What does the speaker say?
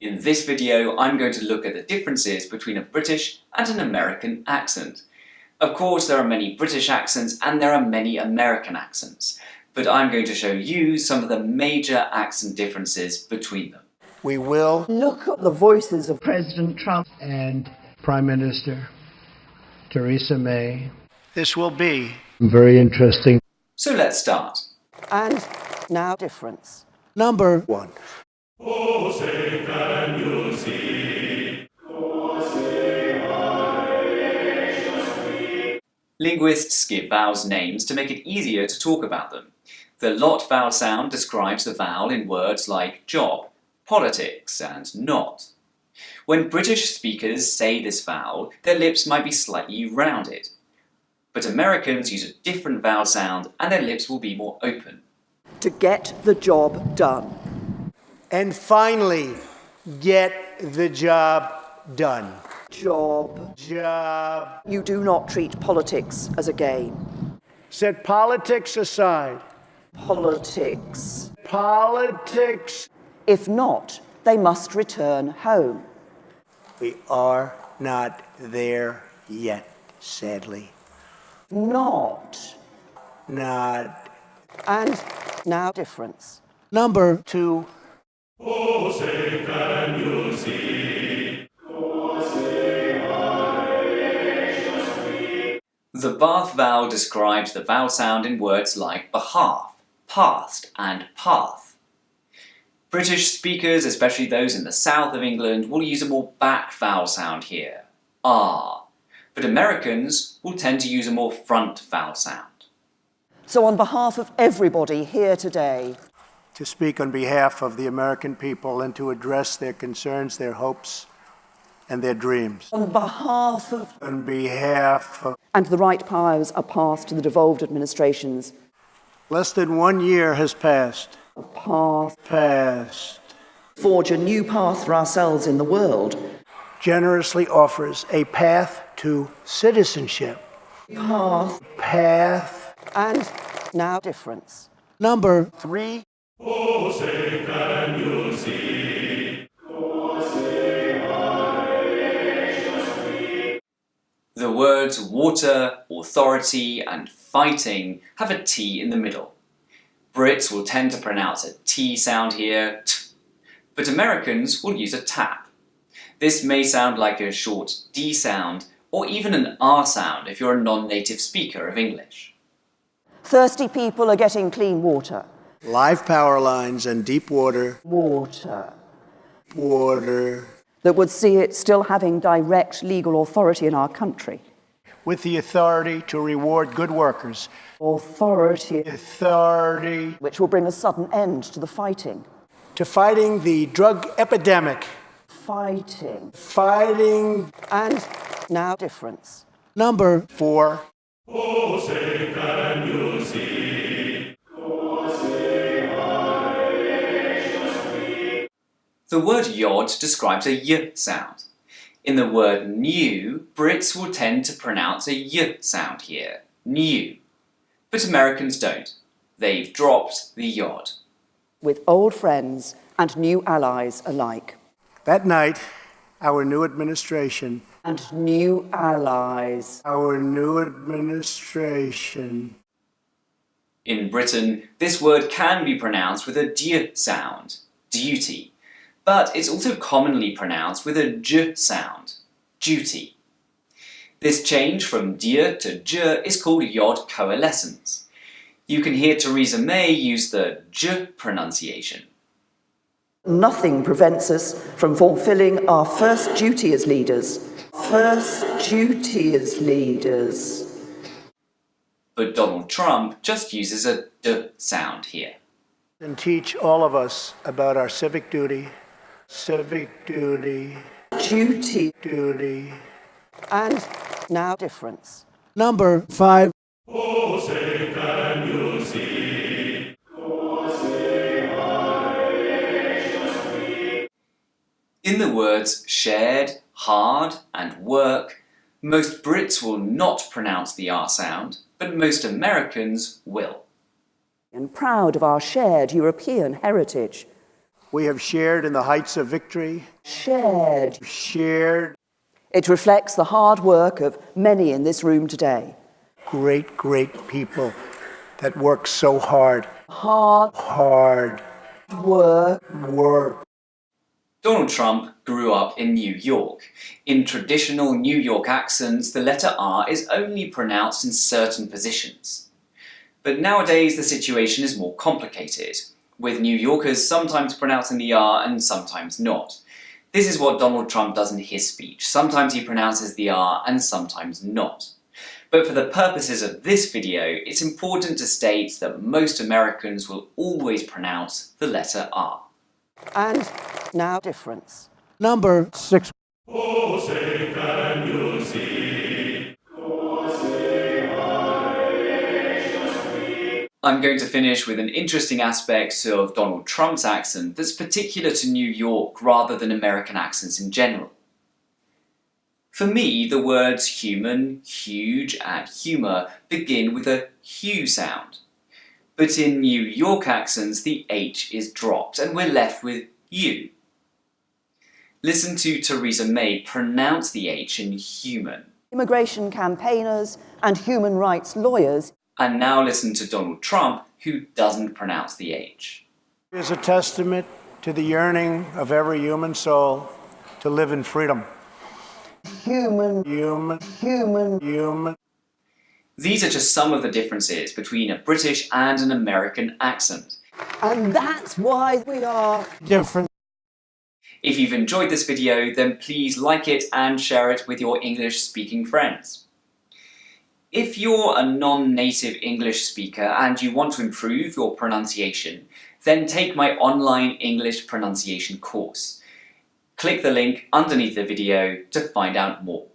In this video, I'm going to look at the differences between a British and an American accent. Of course, there are many British accents and there are many American accents, but I'm going to show you some of the major accent differences between them. We will look at the voices of President Trump and Prime Minister Theresa May. This will be very interesting. So let's start. And now difference. Number 1. Oh, say can you see? Oh, say Linguists give vowels names to make it easier to talk about them. The lot vowel sound describes the vowel in words like job, politics, and not. When British speakers say this vowel, their lips might be slightly rounded. But Americans use a different vowel sound and their lips will be more open. To get the job done. And finally, get the job done. Job. Job. You do not treat politics as a game. Set politics aside. Politics. Politics. If not, they must return home. We are not there yet, sadly. Not. Not. And now difference. Number 2. Oh, say can you see? Oh, say The Bath vowel describes the vowel sound in words like behalf, past, and path. British speakers, especially those in the south of England, will use a more back vowel sound here, ah, but Americans will tend to use a more front vowel sound. So on behalf of everybody here today, To speak on behalf of the American people and to address their concerns, their hopes, and their dreams. on behalf of, On behalf of and the right powers are passed to the devolved administrations, less than 1 year has passed. path, forge a new path for ourselves in the world. Generously offers a path to citizenship. Path. And now difference. Number 3. Oh, say can you see? The words water, authority, and fighting have a T in the middle. Brits will tend to pronounce a T sound here, t, but Americans will use a tap. This may sound like a short D sound, or even an R sound if you're a non-native speaker of English. Thirsty people are getting clean water. Live power lines and deep water. Water. Water. That would see it still having direct legal authority in our country. With the authority to reward good workers. Authority. Authority. Which will bring a sudden end to the fighting. To fighting the drug epidemic. Fighting. Fighting. And now difference. Number 4. Oh, say can you see? The word yod describes a y sound. In the word new, Brits will tend to pronounce a y sound here, new. But Americans don't. They've dropped the yod. With old friends and new allies alike. That night, our new administration. And new allies. Our new administration. In Britain, this word can be pronounced with a d sound, duty. But it's also commonly pronounced with a j sound, duty. This change from dir to j is called yod coalescence. You can hear Theresa May use the j pronunciation. Nothing prevents us from fulfilling our first duty as leaders. First duty as leaders. But Donald Trump just uses a d sound here. And teach all of us about our civic duty. Civic duty. Duty. Duty. And now difference. Number 5. Oh, say can you see? In the words shared, hard, and work, most Brits will not pronounce the R sound, but most Americans will. And proud of our shared European heritage. We have shared in the heights of victory. Shared. Shared It reflects the hard work of many in this room today. great, great people that work so hard. Hard Hard work. work. Donald Trump grew up in New York. In traditional New York accents, the letter R is only pronounced in certain positions. But nowadays the situation is more complicated, with New Yorkers sometimes pronouncing the R and sometimes not. This is what Donald Trump does in his speech. Sometimes he pronounces the R and sometimes not. But for the purposes of this video, it's important to state that most Americans will always pronounce the letter R. And now difference. Number 6. Oh, say can you see? I'm going to finish with an interesting aspect of Donald Trump's accent that's particular to New York rather than American accents in general. For me, the words human, huge, and humour begin with a Hu sound. But in New York accents, the H is dropped and we're left with U. Listen to Theresa May pronounce the H in human. Immigration campaigners and human rights lawyers. And now listen to Donald Trump, who doesn't pronounce the H. It is a testament to the yearning of every human soul to live in freedom. Human. Human. These are just some of the differences between a British and an American accent. And that's why we are Different. If you've enjoyed this video, then please like it and share it with your English-speaking friends. If you're a non-native English speaker and you want to improve your pronunciation, then take my online English pronunciation course. Click the link underneath the video to find out more.